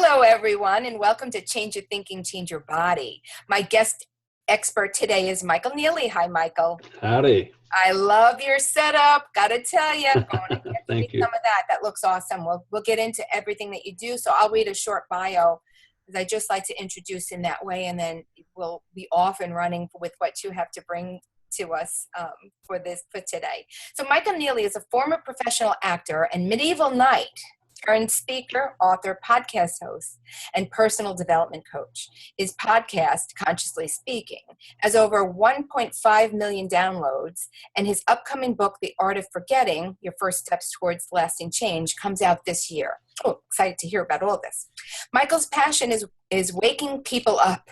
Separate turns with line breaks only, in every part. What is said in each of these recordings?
Hello, everyone, and welcome to Change Your Thinking, Change Your Body. My guest expert today is Michael Neeley. Hi, Michael.
Howdy.
I love your setup. Got to tell you, I want to get to
Thank
see
you.
some of that. That looks awesome. We'll get into everything that you do. So I'll read a short bio because I just like to introduce in that way, and then we'll be off and running with what you have to bring to us for today. So Michael Neeley is a former professional actor and medieval knight turned speaker, author, podcast host, and personal development coach. His podcast, Consciously Speaking, has over 1.5 million downloads, and his upcoming book, The Art of Forgetting, Your First Steps Towards Lasting Change, comes out this year. Oh, excited to hear about all this. Michael's passion is waking people up.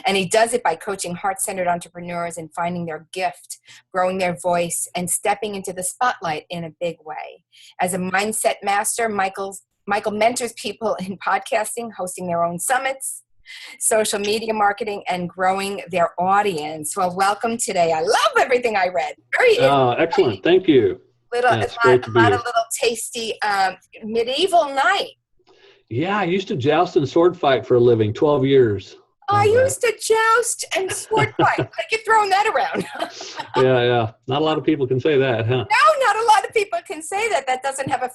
And he does it by coaching heart-centered entrepreneurs and finding their gift, growing their voice, and stepping into the spotlight in a big way. As a mindset master, Michael mentors people in podcasting, hosting their own summits, social media marketing, and growing their audience. Well, welcome today. I love everything I read.
Excellent. Thank you.
A lot of little tasty medieval knight.
Yeah, I used to joust and sword fight for a living, 12 years.
I used to joust and sword fight. Like you're throwing that around.
Yeah. Not a lot of people can say that, huh?
No, not a lot of people can say that. That doesn't have a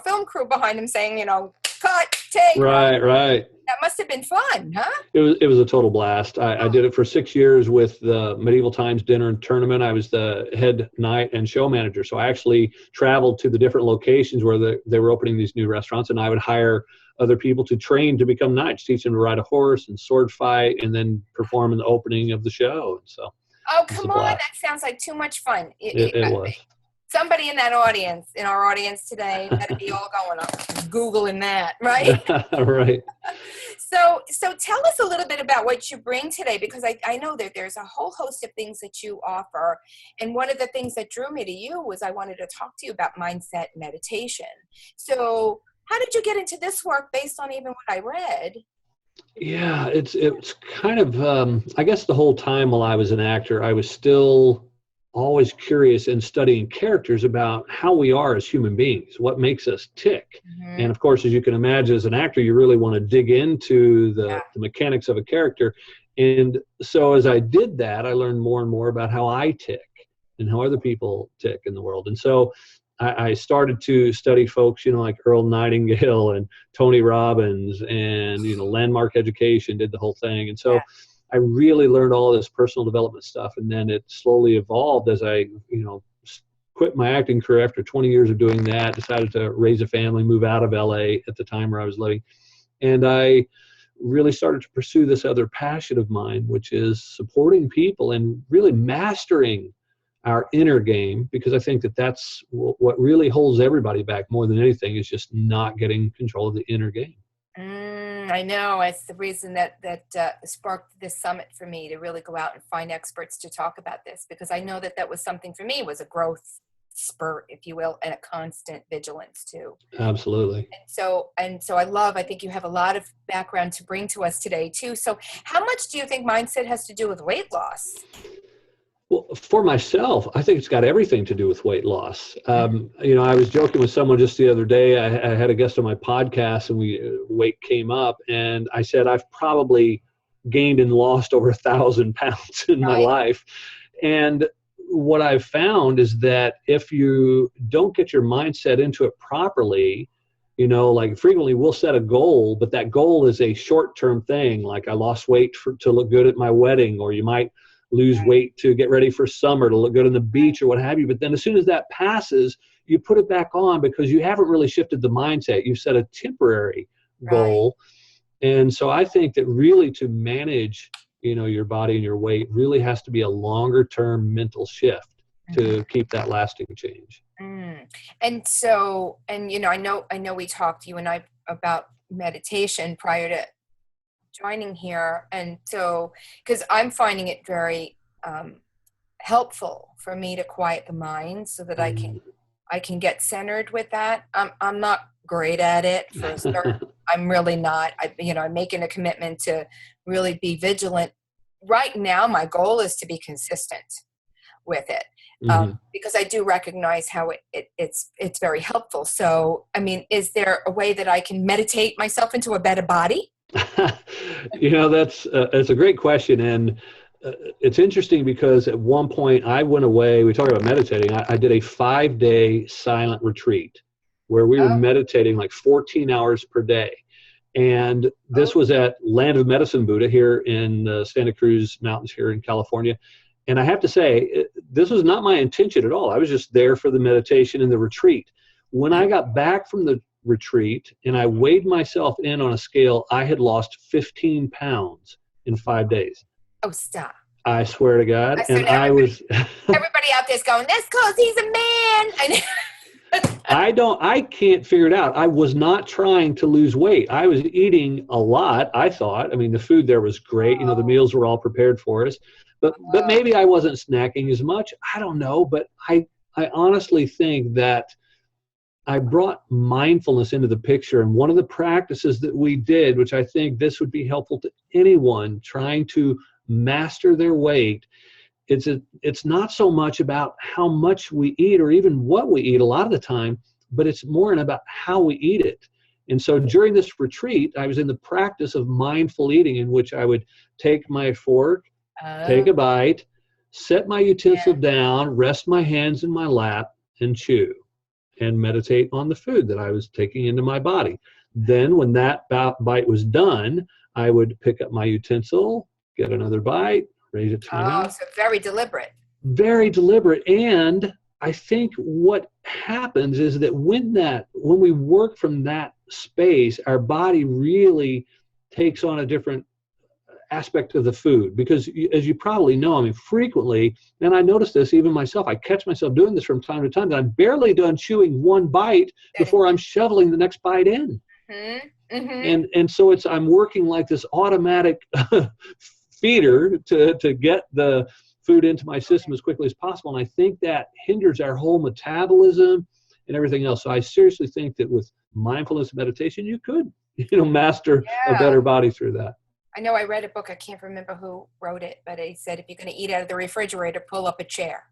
film crew behind them saying, cut, take.
Right.
That must have been fun, huh?
It was a total blast. I did it for 6 years with the Medieval Times Dinner and Tournament. I was the head knight and show manager. So I actually traveled to the different locations where they were opening these new restaurants, and I would hire other people to train to become knights, teach them to ride a horse and sword fight, and then perform in the opening of the show. So,
come on, that sounds like too much fun.
It was.
Somebody in our audience today, better be all going up, Googling that, right?
Right.
So tell us a little bit about what you bring today, because I know that there's a whole host of things that you offer. And one of the things that drew me to you was I wanted to talk to you about mindset meditation. So how did you get into this work based on even what I read?
Yeah, it's kind of, I guess the whole time while I was an actor, I was still always curious in studying characters about how we are as human beings, what makes us tick. Mm-hmm. And of course, as you can imagine, as an actor, you really want to dig into the mechanics of a character. And so as I did that, I learned more and more about how I tick and how other people tick in the world. And so I started to study folks, like Earl Nightingale and Tony Robbins and, Landmark Education did the whole thing. And so I really learned all this personal development stuff. And then it slowly evolved as I, quit my acting career after 20 years of doing that, decided to raise a family, move out of LA at the time where I was living. And I really started to pursue this other passion of mine, which is supporting people and really mastering our inner game, because I think that's what really holds everybody back more than anything, is just not getting control of the inner game.
I know. It's the reason that sparked this summit for me, to really go out and find experts to talk about this, because I know that was something for me, was a growth spurt, if you will, and a constant vigilance too.
Absolutely.
And so I think you have a lot of background to bring to us today too. So how much do you think mindset has to do with weight loss?
Well, for myself, I think it's got everything to do with weight loss. I was joking with someone just the other day. I had a guest on my podcast, and weight came up, and I said I've probably gained and lost over 1,000 pounds in my life. And what I've found is that if you don't get your mindset into it properly, like frequently we'll set a goal, but that goal is a short-term thing. Like I lost weight to look good at my wedding, or you might lose weight to get ready for summer, to look good on the beach or what have you. But then as soon as that passes, you put it back on because you haven't really shifted the mindset. You've set a temporary goal. And so I think that really to manage, your body and your weight really has to be a longer term mental shift to keep that lasting change.
And so, I know we talked, you and I, about meditation prior to joining here, and so because I'm finding it very helpful for me to quiet the mind so that I can get centered with that. I'm not great at it for certain. I'm really not. I'm making a commitment to really be vigilant. Right now, my goal is to be consistent with it.
Hmm.
because I do recognize how it's very helpful. So, I mean, is there a way that I can meditate myself into a better body?
That's a great question, and it's interesting because at one point I went away. We talked about meditating. I did a 5-day silent retreat where we were
Oh,
meditating like 14 hours per day, and this
oh,
was at Land of Medicine Buddha here in the Santa Cruz Mountains here in California. And I have to say, this was not my intention at all. I was just there for the meditation and the retreat. When I got back from the retreat and I weighed myself in on a scale, I had lost 15 pounds in 5 days.
oh, stop.
I swear to God.
So
And
now
I was,
everybody out there's going, that's because he's a man.
I can't figure it out. I was not trying to lose weight. I was eating a lot, I thought. I mean, the food there was great. The meals were all prepared for us. But maybe I wasn't snacking as much. I don't know. But I honestly think that I brought mindfulness into the picture. And one of the practices that we did, which I think this would be helpful to anyone trying to master their weight, it's not so much about how much we eat or even what we eat a lot of the time, but it's more about how we eat it. And so during this retreat, I was in the practice of mindful eating, in which I would take my fork, take
Oh,
a bite, set my utensil
yeah.
down, rest my hands in my lap, and chew and meditate on the food that I was taking into my body. Then when that bite was done, I would pick up my utensil, get another bite, raise it to my
Oh,
mouth.
so very deliberate.
Very deliberate. And I think what happens is that when we work from that space, our body really takes on a different aspect of the food, because as you probably know, I mean, frequently, and I notice this even myself, I catch myself doing this from time to time, that I'm barely done chewing one bite before I'm shoveling the next bite in.
Mm-hmm. Mm-hmm.
And so I'm working like this automatic feeder to get the food into my system as quickly as possible. And I think that hinders our whole metabolism and everything else. So I seriously think that with mindfulness meditation, you could, master a
Yeah.
better body through that.
I know I read a book, I can't remember who wrote it, but he said if you're going to eat out of the refrigerator, pull up a chair.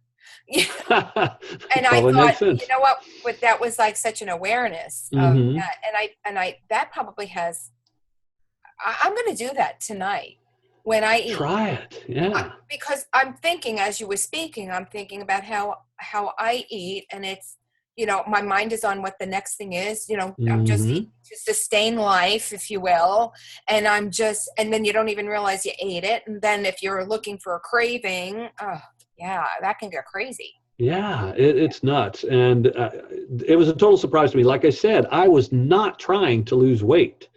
And I
Probably
thought,
makes sense.
you know what that was like such an awareness of
Hmm.
that. And I that probably has, I'm going to do that tonight when I eat.
Try it. Yeah.
Because I'm thinking, as you were speaking, I'm thinking about how I eat, and it's, my mind is on what the next thing is. I'm just
Hmm.
eating to sustain life, if you will, and and then you don't even realize you ate it, and then if you're looking for a craving, oh yeah, that can get crazy.
Yeah, it's nuts. And it was a total surprise to me. Like I said, I was not trying to lose weight.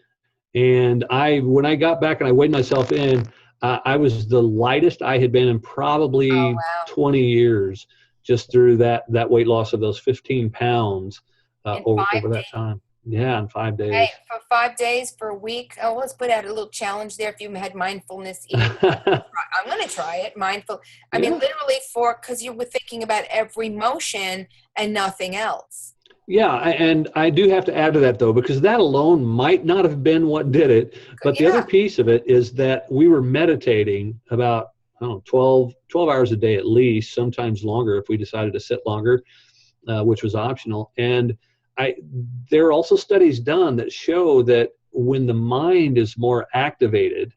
And when I got back and I weighed myself in, I was the lightest I had been in
Oh
probably
wow!
20 years, just through that weight loss of those 15 pounds
In
over
5
that
days.
time. Yeah, in five
Hey,
days.
for 5 days, for a week, oh, let's put out a little challenge there. If you had mindfulness eating, I'm going to try it. Mindful. I mean,
Yeah.
literally because you were thinking about every motion and nothing else.
Yeah, and I do have to add to that, though, because that alone might not have been what did it. But the other
Yeah.
piece of it is that we were meditating about, I don't know, 12 hours a day at least, sometimes longer if we decided to sit longer, which was optional. And there are also studies done that show that when the mind is more activated,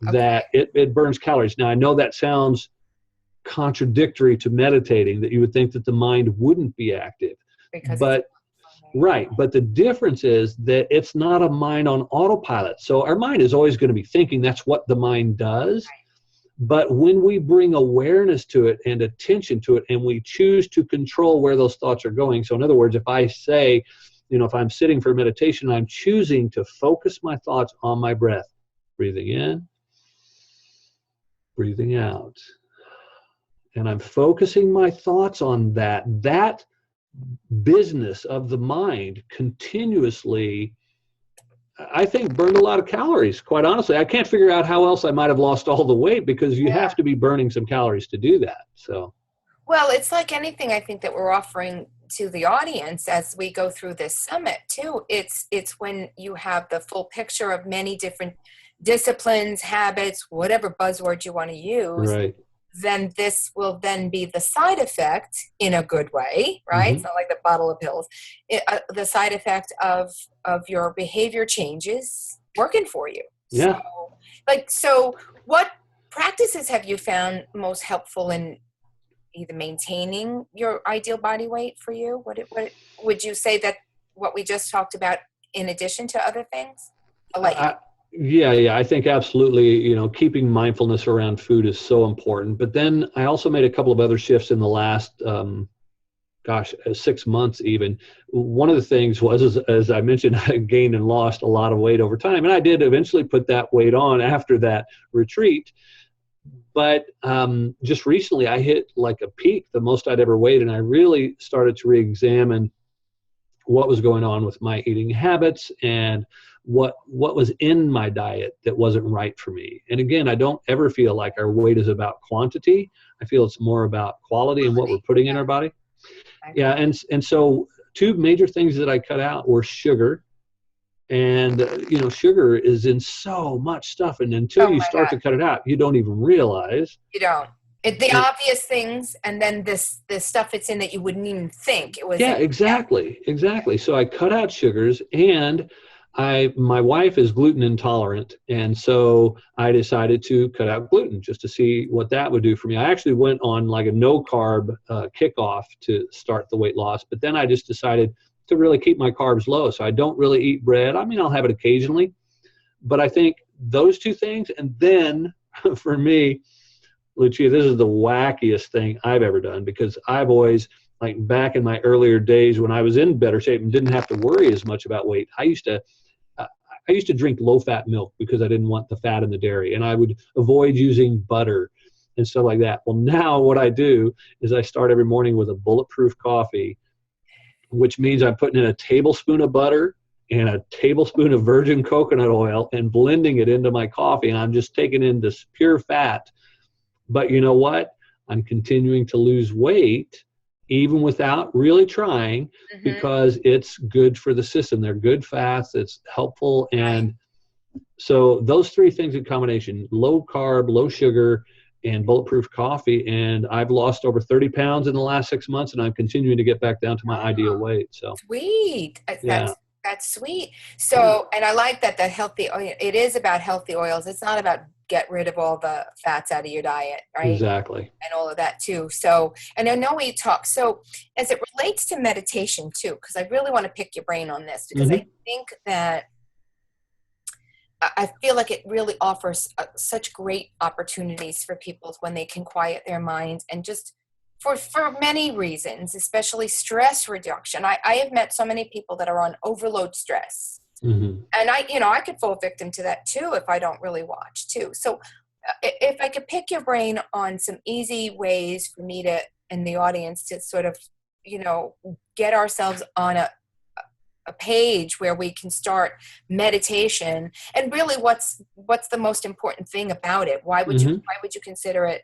Okay.
that it burns calories. Now, I know that sounds contradictory to meditating, that you would think that the mind wouldn't be active.
Because it's
But right. But the difference is that it's not a mind on autopilot. So our mind is always going to be thinking. That's what the mind does. But when we bring awareness to it and attention to it, and we choose to control where those thoughts are going. So in other words, if I say, if I'm sitting for meditation, I'm choosing to focus my thoughts on my breath, breathing in, breathing out. And I'm focusing my thoughts on that business of the mind continuously, I think, burned a lot of calories, quite honestly. I can't figure out how else I might have lost all the weight, because you have to be burning some calories to do that. So
Well, it's like anything I think that we're offering to the audience as we go through this summit too. It's when you have the full picture of many different disciplines, habits, whatever buzzword you want to use,
right.
then this will then be the side effect in a good way, right? It's
Hmm.
not like the bottle of pills. The side effect of your behavior changes working for you. So,
Yeah.
so what practices have you found most helpful in either maintaining your ideal body weight for you? What would you say that what we just talked about in addition to other things? I'll let you.
I, yeah, I think absolutely, keeping mindfulness around food is so important. But then I also made a couple of other shifts in the last, 6 months even. One of the things was, as I mentioned, I gained and lost a lot of weight over time. And I did eventually put that weight on after that retreat. But just recently I hit like a peak, the most I'd ever weighed. And I really started to re-examine what was going on with my eating habits and what was in my diet that wasn't right for me. And again, I don't ever feel like our weight is about quantity. I feel it's more about quality and what we're putting in our body.
I
Yeah,
agree.
and so two major things that I cut out were sugar. And sugar is in so much stuff, and until
Oh
you
my
start
God,
to cut it out, you don't even realize.
you don't. The
And
obvious things, and then this stuff it's in that you wouldn't even think it was
yeah,
in. Yeah.
exactly. So I cut out sugars, and my wife is gluten intolerant, and so I decided to cut out gluten just to see what that would do for me. I actually went on like a no carb kickoff to start the weight loss, but then I just decided to really keep my carbs low. So I don't really eat bread. I mean, I'll have it occasionally, but I think those two things, and then for me, Lucia, this is the wackiest thing I've ever done, because I've always, like back in my earlier days when I was in better shape and didn't have to worry as much about weight, uh, I used to drink low fat milk because I didn't want the fat in the dairy, and I would avoid using butter and stuff like that. Well, now what I do is I start every morning with a bulletproof coffee, which means I'm putting in a tablespoon of butter and a tablespoon of virgin coconut oil and blending it into my coffee, and I'm just taking in this pure fat. But you know what? I'm continuing to lose weight even without really trying,
Mm-hmm.
because it's good for the system. They're good fats, it's helpful.
Right.
And so those three things in combination: low carb, low sugar, and bulletproof coffee. And I've lost over 30 pounds in the last 6 months, and I'm continuing to get back down to my ideal
Oh,
weight. So
sweet.
yeah,
That's sweet.
yeah,
So, and I like that the healthy oil. It is about healthy oils. It's not about get rid of all the fats out of your diet, right?
exactly.
And all of that too. So, and I know we talk. So, as it relates to meditation too, because I really want to pick your brain on this, because I
Hmm.
think that I feel like it really offers such great opportunities for people when they can quiet their minds and just for many reasons, especially stress reduction. I have met so many people that are on overload stress.
Hmm.
And I could fall victim to that too if I don't really watch too. So if I could pick your brain on some easy ways for me to, and the audience to sort of, get ourselves on a page where we can start meditation, and really what's the most important thing about it?
Hmm.
Why would you consider it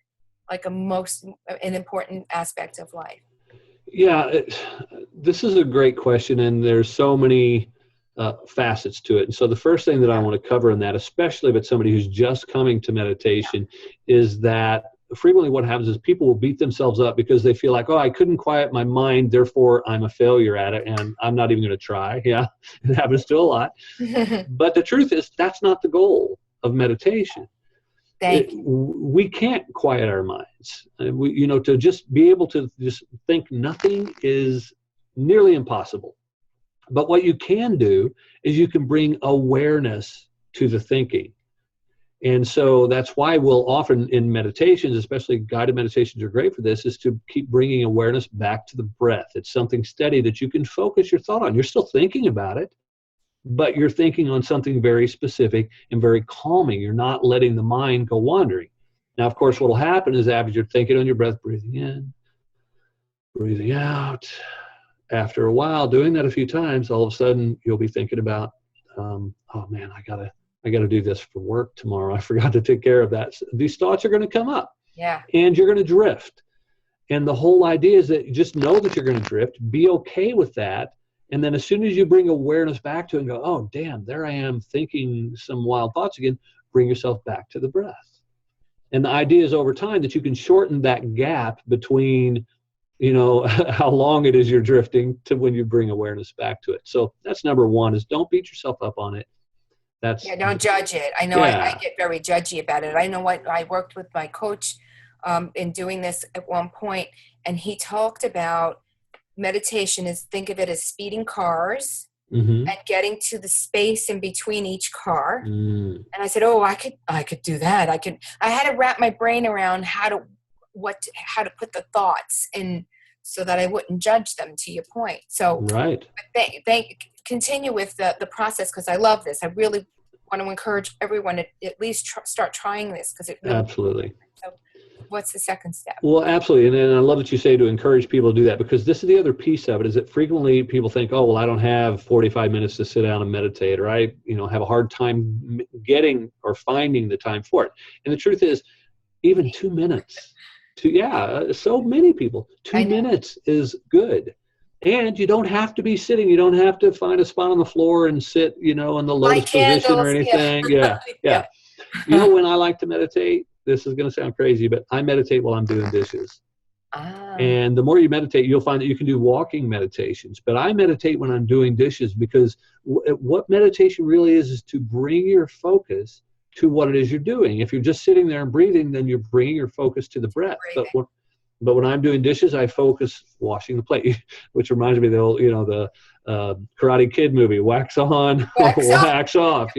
like an important aspect of life?
Yeah, this is a great question, and there's so many facets to it. And so the first thing that I
Yeah.
want to cover in that, especially if it's somebody who's just coming to
Yeah.
meditation, is that frequently what happens is people will beat themselves up because they feel like, oh, I couldn't quiet my mind, therefore I'm a failure at it, and I'm not even going to try. Yeah, it happens to a lot. But the truth is, that's not the goal of meditation.
Thank you.
We can't quiet our minds. To just be able to just think nothing is nearly impossible. But what you can do is you can bring awareness to the thinking. And so that's why we'll often in meditations, especially guided meditations are great for this, is to keep bringing awareness back to the breath. It's something steady that you can focus your thought on. You're still thinking about it, but you're thinking on something very specific and very calming. You're not letting the mind go wandering. Now, of course, what will happen is after you're thinking on your breath, breathing in, breathing out, after a while doing that a few times, all of a sudden you'll be thinking about, oh man, I gotta do this for work tomorrow. I forgot to take care of that. So these thoughts are going to come up,
Yeah.
and you're going to drift. And the whole idea is that you just know that you're going to drift, be okay with that. And then as soon as you bring awareness back to it and go, oh, damn, there I am thinking some wild thoughts again, bring yourself back to the breath. And the idea is over time that you can shorten that gap between, how long it is you're drifting to when you bring awareness back to it. So that's number one, is don't beat yourself up on it. That's,
Yeah, don't judge it. I know I
yeah.
get very judgy about it. I know what I worked with my coach in doing this at one point, and he talked about meditation is, think of it as speeding cars
Mm-hmm.
and getting to the space in between each car.
Mm,
And I said, oh, I could do that. I had to wrap my brain around how to put the thoughts in so that I wouldn't judge them, to your point. So
right.
continue with the process, because I love this. I really want to encourage everyone to at least start trying this, because it really.
Absolutely.
So what's the second step?
Well, absolutely. And I love that you say to encourage people to do that, because this is the other piece of it, is that frequently people think, oh, well, I don't have 45 minutes to sit down and meditate, or I, have a hard time getting or finding the time for it. And the truth is, even 2 minutes, so many people, 2 minutes is good. And you don't have to be sitting. You don't have to find a spot on the floor and sit, in the
Light
lotus position or
candles, yeah.
anything. Yeah.
Yeah.
When I like to meditate, this is going to sound crazy, but I meditate while I'm doing dishes.
Ah,
And the more you meditate, you'll find that you can do walking meditations. But I meditate when I'm doing dishes, because what meditation really is to bring your focus to what it is you're doing. If you're just sitting there and breathing, then you're bringing your focus to the breath.
breathing.
But when I'm doing dishes, I focus washing the plate, which reminds me of the old, the Karate Kid movie, wax on,
Wax off.
wax off,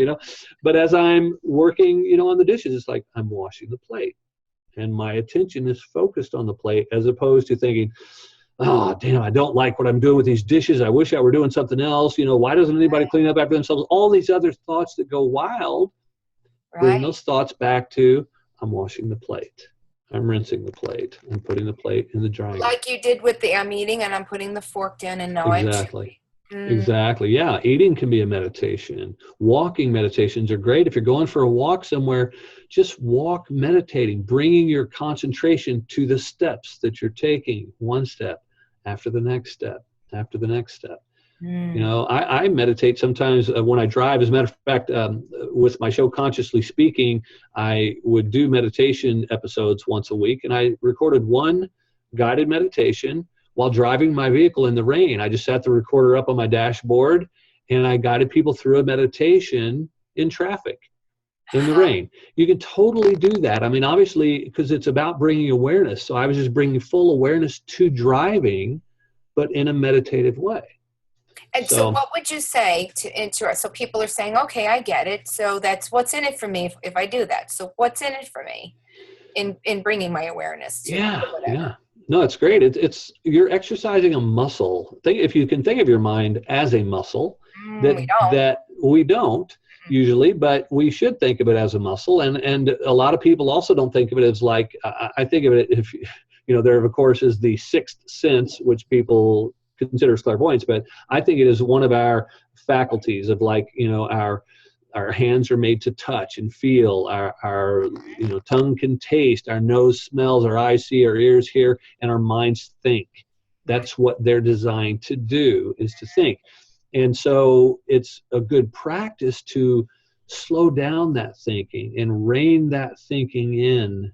But as I'm working, on the dishes, it's like I'm washing the plate. And my attention is focused on the plate, as opposed to thinking, oh, damn, I don't like what I'm doing with these dishes. I wish I were doing something else. Why doesn't anybody clean up after themselves? All these other thoughts that go wild, bring those thoughts back to, I'm washing the plate. I'm rinsing the plate. I'm putting the plate in the dryer.
Like you did with I'm eating and I'm putting the fork down, and now
Exactly.
I'm chewing.
Exactly. Yeah. Eating can be a meditation. Walking meditations are great. If you're going for a walk somewhere, just walk meditating, bringing your concentration to the steps that you're taking, one step after the next step, after the next step. I meditate sometimes when I drive. As a matter of fact, with my show Consciously Speaking, I would do meditation episodes once a week, and I recorded one guided meditation while driving my vehicle in the rain. I just sat the recorder up on my dashboard, and I guided people through a meditation in traffic in the rain. You can totally do that. I mean, obviously, because it's about bringing awareness. So I was just bringing full awareness to driving, but in a meditative way.
And so what would you say to interrupt? So people are saying, okay, I get it. So that's what's in it for me if I do that. So what's in it for me in bringing my awareness to whatever?
Yeah. No, it's great. It's you're exercising a muscle. If you can think of your mind as a muscle, that we don't usually, but we should think of it as a muscle. And a lot of people also don't think of it as like, I think of it, if there of course is the sixth sense, which people consider as clairvoyance, but I think it is one of our faculties of, like, our hands are made to touch and feel, our tongue can taste, our nose smells, our eyes see, our ears hear, and our minds think. That's what they're designed to do, is to think. And so it's a good practice to slow down that thinking and rein that thinking in,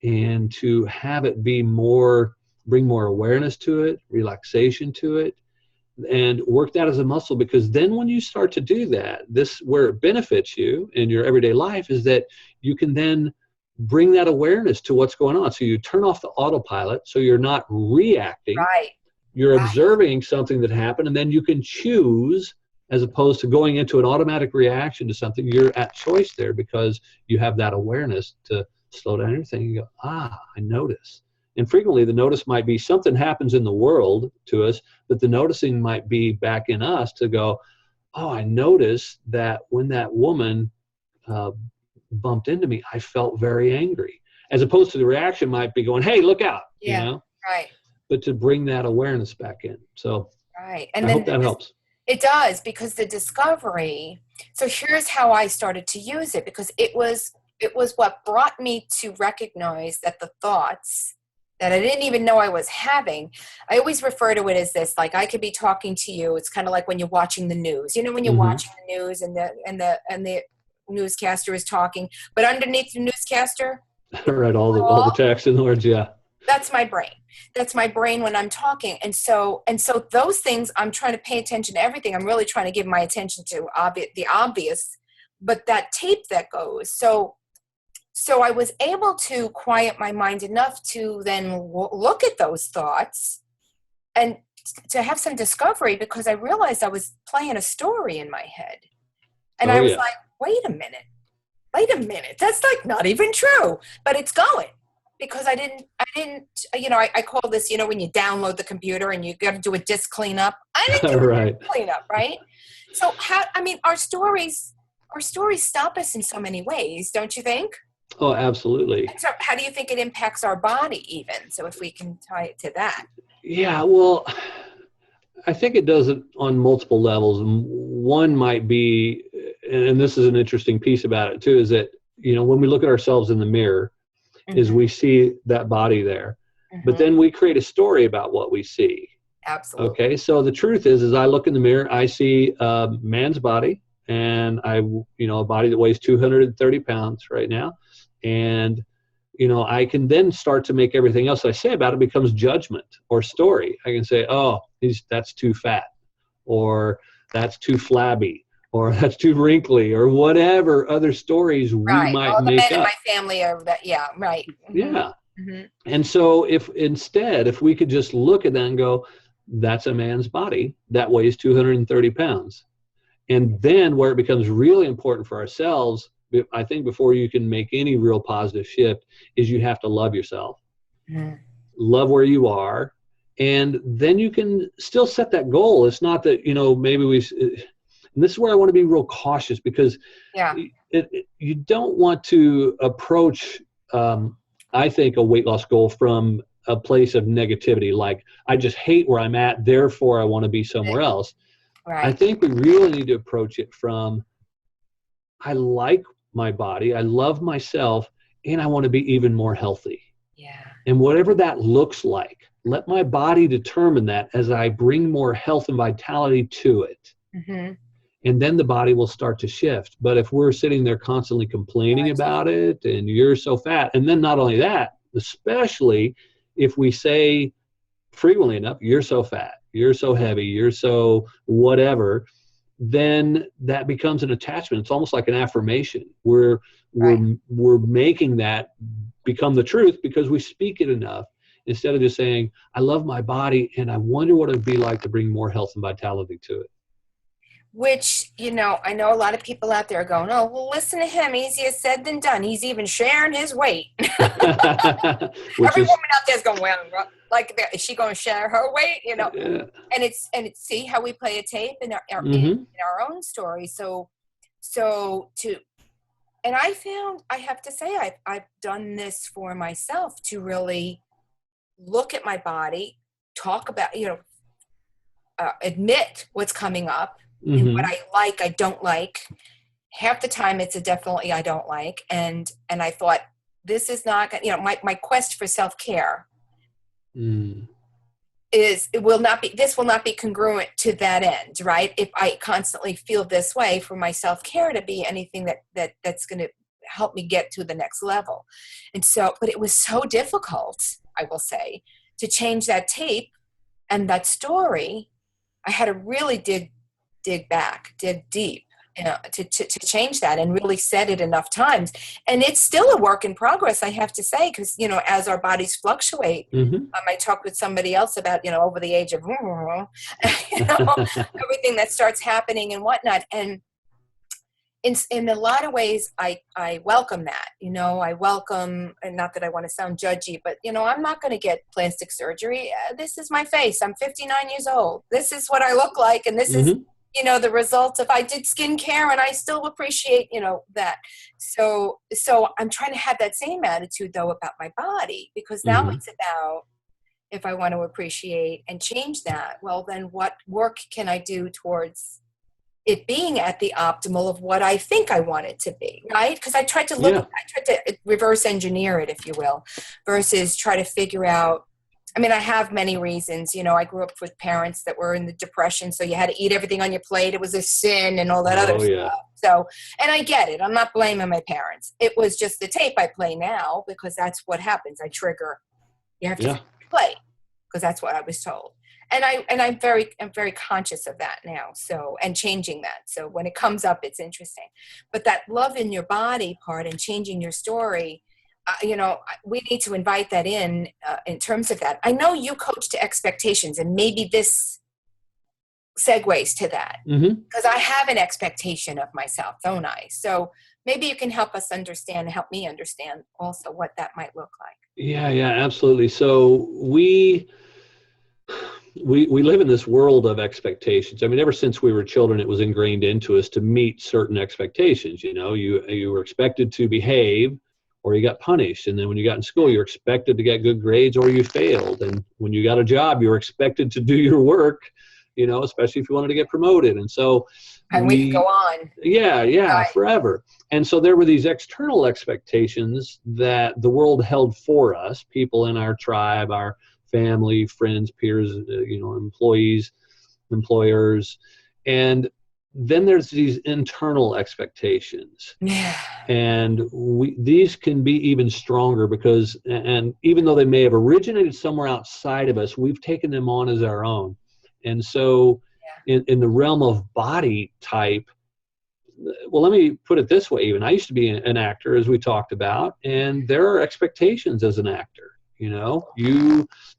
and to have it bring more awareness to it, relaxation to it, and work that as a muscle. Because then when you start to do that, where it benefits you in your everyday life is that you can then bring that awareness to what's going on. So you turn off the autopilot, so you're not reacting.
Right.
You're observing something that happened, and then you can choose, as opposed to going into an automatic reaction to something. You're at choice there because you have that awareness to slow down your thinking and go, I notice. And frequently the notice might be something happens in the world to us, but the noticing might be back in us to go, I noticed that when that woman bumped into me, I felt very angry. As opposed to the reaction might be going, hey, look out,
Right.
But to bring that awareness back in. So
right.
And I hope that helps.
It does, because the discovery, so here's how I started to use it, because it was what brought me to recognize that the thoughts that I didn't even know I was having, I always refer to it as this, like I could be talking to you. It's kind of like when you're watching the news, when you're watching the news and the newscaster is talking, but underneath the newscaster,
Right. All the text and the words. Yeah.
That's my brain. That's my brain when I'm talking. And so those things, I'm trying to pay attention to everything. I'm really trying to give my attention to the obvious, but that tape that goes. So I was able to quiet my mind enough to then look at those thoughts and to have some discovery, because I realized I was playing a story in my head. And
Oh
I was
yeah.
like, wait a minute, that's like not even true, but it's going, because I call this, when you download the computer and you got to do a disk cleanup. I didn't do a
Right.
disk cleanup, right? So our stories stop us in so many ways, don't you think?
Oh, absolutely.
So how do you think it impacts our body even? So if we can tie it to that.
Yeah. Well, I think it does it on multiple levels. One might be, and this is an interesting piece about it too, is that, when we look at ourselves in the mirror, is
Mm-hmm.
we see that body there, but
Mm-hmm.
then we create a story about what we see.
Absolutely.
Okay. So the truth is I look in the mirror, I see a man's body, and a body that weighs 230 pounds right now. And I can then start to make everything else I say about it becomes judgment or story. I can say, oh, that's too fat, or that's too flabby, or that's too wrinkly, or whatever other stories we
Right.
might
All the
make
men in
up.
my family are that. Yeah. Right. Mm-hmm.
Yeah.
Mm-hmm.
And so if we could just look at that and go, that's a man's body that weighs 230 pounds. And then where it becomes really important for ourselves, I think before you can make any real positive shift, is you have to love yourself,
Mm-hmm.
love where you are, and then you can still set that goal. It's not that, maybe and this is where I want to be real cautious, because
Yeah.
you don't want to approach, I think, a weight loss goal from a place of negativity, like I just hate where I'm at, therefore I want to be somewhere else. I
Right.
think we really need to approach it from, I like my body, I love myself, and I want to be even more healthy.
Yeah.
And whatever that looks like, let my body determine that as I bring more health and vitality to it.
Mm-hmm.
And then the body will start to shift. But if we're sitting there constantly complaining about it, and you're so fat, and then not only that, especially if we say frequently enough, you're so fat, you're so heavy, you're so whatever, then that becomes an attachment. It's almost like an affirmation. We're
Right.
we're we're making that become the truth because we speak it enough, instead of just saying, I love my body and I wonder what it'd be like to bring more health and vitality to it.
Which, I know a lot of people out there are going, oh, well, listen to him. Easier said than done. He's even sharing his weight.
Which
Every
is,
woman out there is going, well, like, is she going to share her weight?
yeah.
And it's see how we play a tape in
Mm-hmm.
our own story. And I have to say, I've done this for myself, to really look at my body, talk about, admit what's coming up and what
Mm-hmm.
I don't like. Half the time it's a definitely I don't like. And I thought, this is not, my quest for self-care
Mm.
this will not be congruent to that end, right? If I constantly feel this way, for my self-care to be anything that's going to help me get to the next level. And so, but it was so difficult, I will say, to change that tape and that story. I had to really dig deep, to change that, and really said it enough times. And it's still a work in progress, I have to say, because, as our bodies fluctuate,
Mm-hmm.
I talked with somebody else about, over the age of, everything that starts happening and whatnot. And in a lot of ways, I welcome that. I welcome, and not that I want to sound judgy, but, I'm not going to get plastic surgery. This is my face. I'm 59 years old. This is what I look like. And this is,
Mm-hmm.
the results of, I did skincare, and I still appreciate, that. So I'm trying to have that same attitude, though, about my body, because now
Mm-hmm.
it's about, if I want to appreciate and change that, well, then what work can I do towards it being at the optimal of what I think I want it to be, right? Because I tried
Yeah.
to reverse engineer it, if you will, versus try to figure out. I mean, I have many reasons. I grew up with parents that were in the Depression, so you had to eat everything on your plate. It was a sin and all that other
Oh
stuff.
yeah.
So, and I get it. I'm not blaming my parents. It was just the tape I play now because that's what happens. I trigger. You have to play because that's what I was told. And I'm very conscious of that now. So, and changing that. So when it comes up, it's interesting. But that love in your body part and changing your story, we need to invite that in terms of that. I know you coach to expectations, and maybe this segues to that because I have an expectation of myself, don't I? So maybe you can help me understand also what that might look like.
Yeah, absolutely. So we live in this world of expectations. I mean, ever since we were children, it was ingrained into us to meet certain expectations. You were expected to behave, or you got punished. And then when you got in school, you're expected to get good grades, or you failed. And when you got a job, you were expected to do your work, especially if you wanted to get promoted. And so
we could go on.
Yeah, right. Forever. And so there were these external expectations that the world held for us, people in our tribe, our family, friends, peers, employees, employers. And then there's these internal expectations.
Yeah.
And these can be even stronger because, and even though they may have originated somewhere outside of us, we've taken them on as our own. And so in the realm of body type, well, let me put it this way. Even I used to be an actor, as we talked about, and there are expectations as an actor.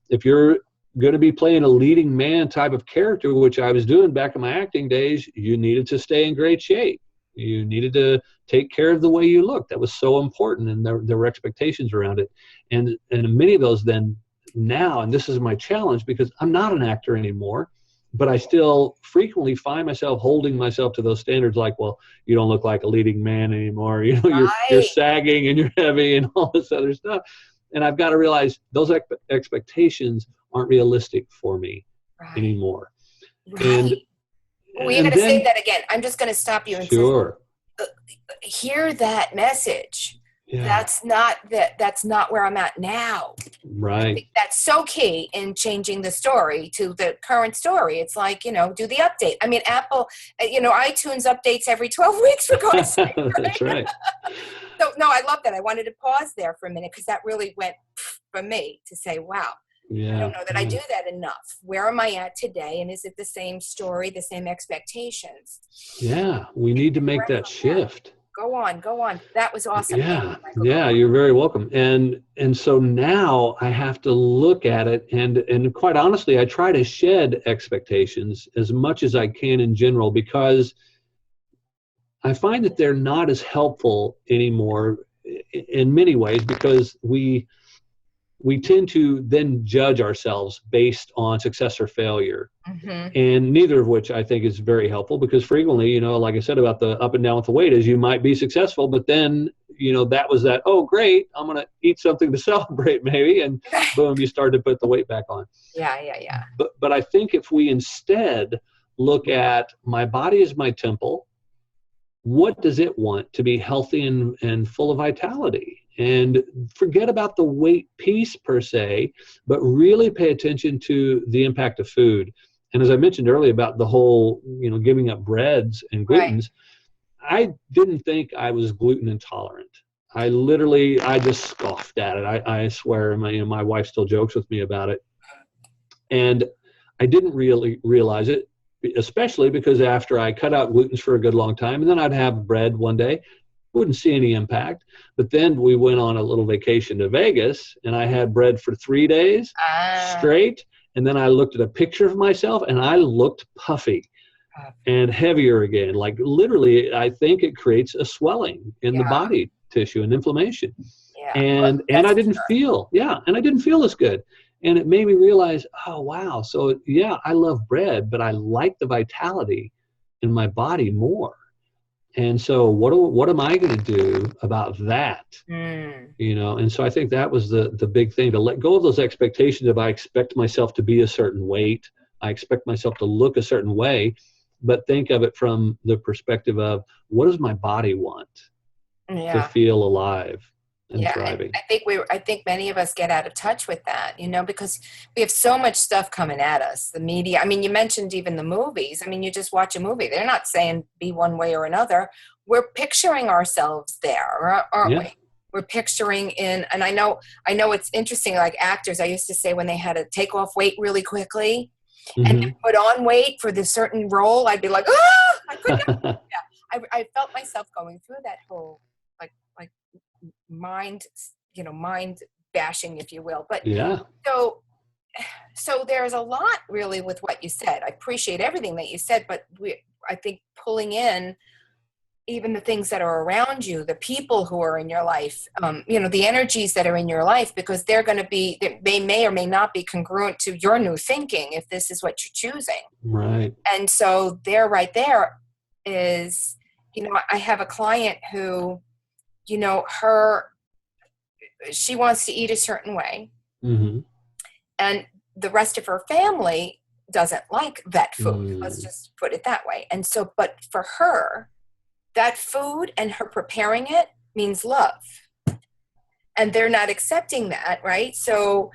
If you're going to be playing a leading man type of character, which I was doing back in my acting days, you needed to stay in great shape. You needed to take care of the way you looked. That was so important, and there were expectations around it. And many of those then now, and this is my challenge because I'm not an actor anymore, but I still frequently find myself holding myself to those standards like, well, you don't look like a leading man anymore. You're sagging and you're heavy and all this other stuff. And I've got to realize those expectations aren't realistic for me anymore.
Right. And we're going to say that again. I'm just going to stop you and say, hear that message. Yeah. That's not where I'm at now.
Right.
I think that's so key in changing the story to the current story. It's like, do the update. I mean, Apple, iTunes updates every 12 weeks for God's sake. Right?
That's right.
So, no, I love that. I wanted to pause there for a minute because that really went for me to say, wow, I don't know that I do that enough. Where am I at today? And is it the same story, the same expectations?
Yeah, we need to make that shift.
Go on. That was awesome.
Yeah, you're very welcome. And so now I have to look at it, and quite honestly, I try to shed expectations as much as I can in general because I find that they're not as helpful anymore in many ways because we tend to then judge ourselves based on success or failure. And neither of which I think is very helpful because frequently, like I said about the up and down with the weight is you might be successful, but then, that was that, oh, great, I'm going to eat something to celebrate maybe. And boom, you start to put the weight back on.
Yeah.
But I think if we instead look at my body as my temple, what does it want to be healthy and full of vitality? And forget about the weight piece per se, but really pay attention to the impact of food. And as I mentioned earlier about the whole, giving up breads and glutens, I didn't think I was gluten intolerant. I just scoffed at it. I swear, my wife still jokes with me about it. And I didn't really realize it, especially because after I cut out glutens for a good long time, and then I'd have bread one day, wouldn't see any impact. But then we went on a little vacation to Vegas, and I had bread for 3 days straight. And then I looked at a picture of myself, and I looked puffy and heavier again. Like literally, I think it creates a swelling in the body tissue and inflammation. Yeah. And I didn't feel, and I didn't feel as good. And it made me realize, oh, wow. So, I love bread, but I like the vitality in my body more. And so what am I going to do about that? And so I think that was the big thing, to let go of those expectations of I expect myself to be a certain weight. I expect myself to look a certain way, but think of it from the perspective of what does my body want to feel alive? and
Yeah, and
thriving.
I think many of us get out of touch with that, because we have so much stuff coming at us. The media, I mean, you mentioned even the movies. I mean, you just watch a movie. They're not saying be one way or another. We're picturing ourselves there, aren't
Yeah.
we? We're picturing and I know it's interesting, like actors, I used to say when they had to take off weight really quickly and then
Hmm.
put on weight for this certain role, I'd be like, ah, I couldn't. I felt myself going through that whole like mind mind bashing, if you will. But
Yeah.
so there's a lot really with what you said. I appreciate everything that you said, but I think pulling in even the things that are around you, the people who are in your life, the energies that are in your life, because they're going to be, they may or may not be congruent to your new thinking if this is what you're choosing.
Right.
And so there, right there is, I have a client who, she wants to eat a certain way,
Hmm.
and the rest of her family doesn't like that food. Let's
Mm.
just put it that way. And so, but for her, that food and her preparing it means love. And they're not accepting that, right? So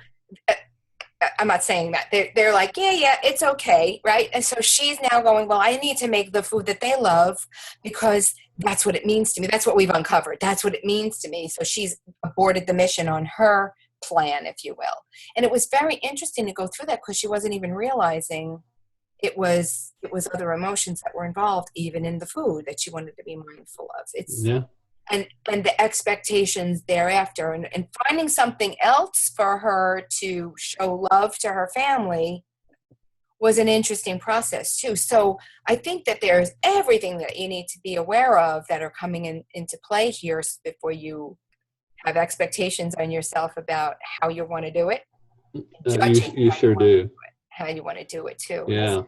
I'm not saying that. They're like, yeah, it's okay, right? And so she's now going, well, I need to make the food that they love because that's what it means to me. That's what we've uncovered. That's what it means to me. So she's aborted the mission on her plan, if you will. And it was very interesting to go through that because she wasn't even realizing it was other emotions that were involved, even in the food, that she wanted to be mindful of. It's
Yeah.
and the expectations thereafter, and finding something else for her to show love to her family was an interesting process too. So I think that there's everything that you need to be aware of that are coming into play here before you have expectations on yourself about how you want to do it, judging
You sure do.
how you want to do it too.
Yeah.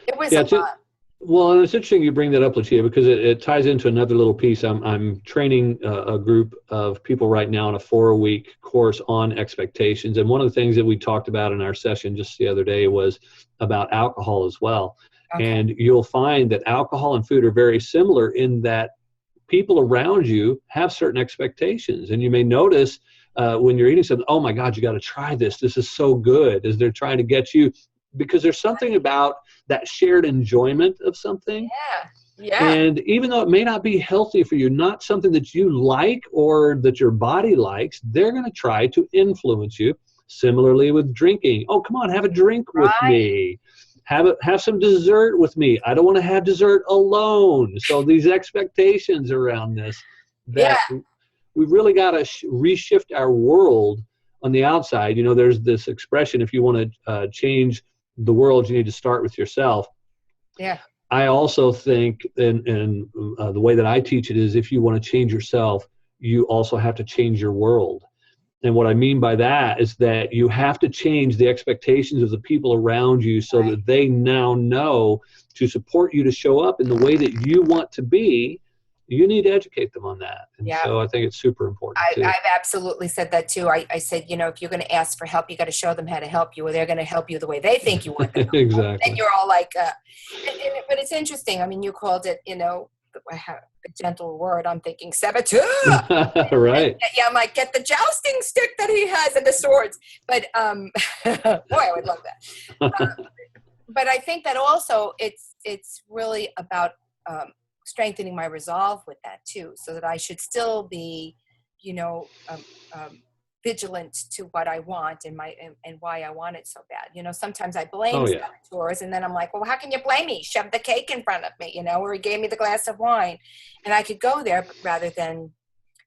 It was
Yeah.
a lot.
Well, and it's interesting you bring that up, Lucia, because it ties into another little piece. I'm training a group of people right now in a 4-week course on expectations. And one of the things that we talked about in our session just the other day was about alcohol as well.
Okay.
And you'll find that alcohol and food are very similar in that people around you have certain expectations. And you may notice when you're eating something, oh my God, you got to try this. This is so good, as they're trying to get you, because there's something about that shared enjoyment of something.
Yeah.
And even though it may not be healthy for you, not something that you like or that your body likes, they're going to try to influence you. Similarly with drinking. Oh, come on, have a drink with
Right.
me. Have some dessert with me. I don't want to have dessert alone. So these expectations around this,
Yeah.
that we really got to reshift our world on the outside. There's this expression, if you want to change the world, you need to start with yourself.
Yeah.
I also think, and the way that I teach it is, if you want to change yourself, you also have to change your world. And what I mean by that is that you have to change the expectations of the people around you so
Right.
that they now know to support you to show up in the way that you want to be. You need to educate them on that. And
Yeah.
so I think it's super important too.
I've absolutely said that too. I said, if you're going to ask for help, you got to show them how to help you, or they're going to help you the way they think you want them to help. And
Exactly.
you're all like, but it's interesting. I mean, you called it, I have a gentle word. I'm thinking saboteur.
Right.
Yeah, I'm like, get the jousting stick that he has and the swords. But boy, I would love that. But I think that also it's really about strengthening my resolve with that too, so that I should still be, vigilant to what I want and why I want it so bad. Sometimes I blame
Oh, yeah.
saboteurs, and then I'm like, well, how can you blame me? Shove the cake in front of me, or he gave me the glass of wine, and I could go there, but rather than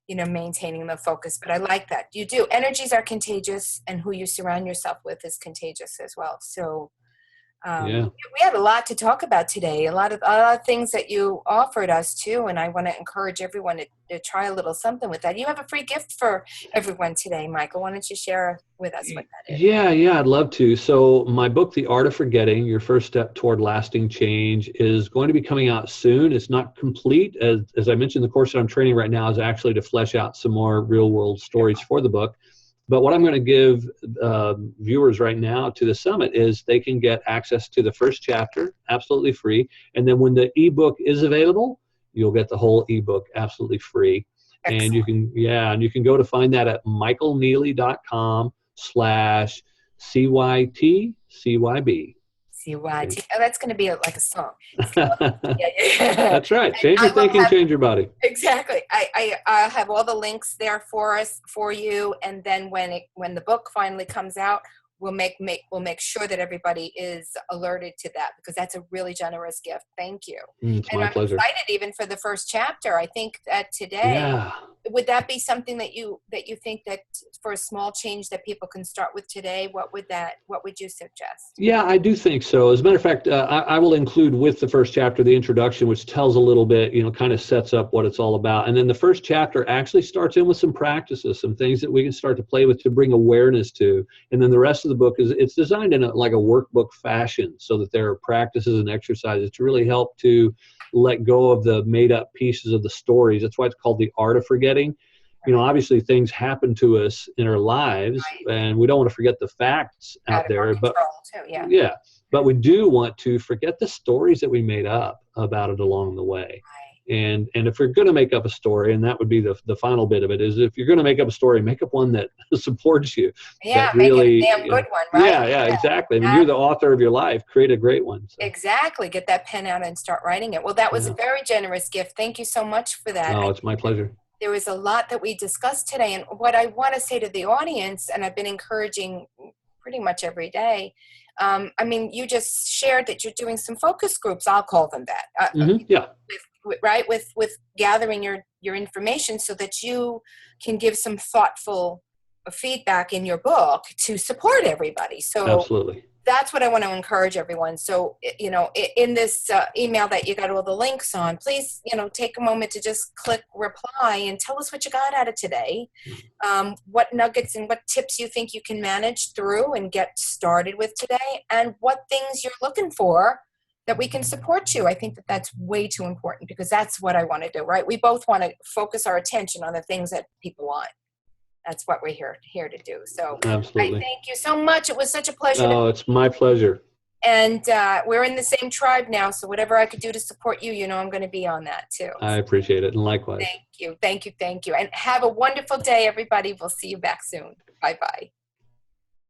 maintaining the focus. But I like that. You do. Energies are contagious, and who you surround yourself with is contagious as well. So
Yeah.
we had a lot to talk about today, a lot of things that you offered us too, and I want to encourage everyone to try a little something with that. You have a free gift for everyone today, Michael. Why don't you share with us what that is?
Yeah, I'd love to. So my book, The Art of Forgetting, Your First Step Toward Lasting Change, is going to be coming out soon. It's not complete. As I mentioned, the course that I'm training right now is actually to flesh out some more real world stories for the book. But what I'm going to give viewers right now to the summit is they can get access to the first chapter absolutely free. And then when the ebook is available, you'll get the whole ebook absolutely free. And
Excellent.
and you can go to find that at michaelneely.com/CYTCYB. Okay.
CYT. Oh, that's going to be like a song. Yeah, yeah.
That's right.
And
Change
I
your
will
thinking,
have
change your body.
exactly. I have all the links there for us for you, and then when the book finally comes out, we'll make sure that everybody is alerted to that because that's a really generous gift. Thank you.
It's
And
my
I'm
pleasure.
excited even for the first chapter. I think that today
Yeah.
would that be something that you think that for a small change that people can start with today? What would you suggest?
Yeah, I do think so. As a matter of fact, I will include with the first chapter the introduction, which tells a little bit, kind of sets up what it's all about. And then the first chapter actually starts in with some practices, some things that we can start to play with to bring awareness to. And then the rest of the book it's designed in like a workbook fashion so that there are practices and exercises to really help to let go of the made up pieces of the stories. That's why it's called The Art of Forgetting. Obviously things happen to us in our lives
Right.
and we don't want to forget the facts
Out
out
of our
there, but
control too. Yeah.
yeah, but we do want to forget the stories that we made up about it along the way.
Right.
And if we're going to make up a story, and that would be the final bit of it, is if you're going to make up a story, make up one that supports you,
Yeah.
that
Make it a
really,
damn good one. Right.
yeah, exactly. I mean,
Yeah.
you're the author of your life. Create a great one. So,
Exactly. Get that pen out and start writing it. Well, that was a
yeah.
very generous gift. Thank you so much for that.
Oh,
I
it's my
think that
pleasure.
there was a lot that we discussed today. And what I want to say to the audience, and I've been encouraging pretty much every day, I mean, you just shared that you're doing some focus groups. I'll call them that.
Yeah,
Right with gathering your information so that you can give some thoughtful feedback in your book to support everybody. So
absolutely.
that's what I want to encourage everyone. So, in this email that you got all the links on, please, take a moment to just click reply and tell us what you got out of today. What nuggets and what tips you think you can manage through and get started with today, and what things you're looking for that we can support you. I think that that's way too important because that's what I want to do, right? We both want to focus our attention on the things that people want. That's what we're here to do. So I
Absolutely.
thank you so much. It was such a pleasure to
Oh, it's my pleasure.
and we're in the same tribe now, so whatever I could do to support you, I'm going to be on that too.
I appreciate it. And likewise.
Thank you. And have a wonderful day, everybody. We'll see you back soon. Bye-bye.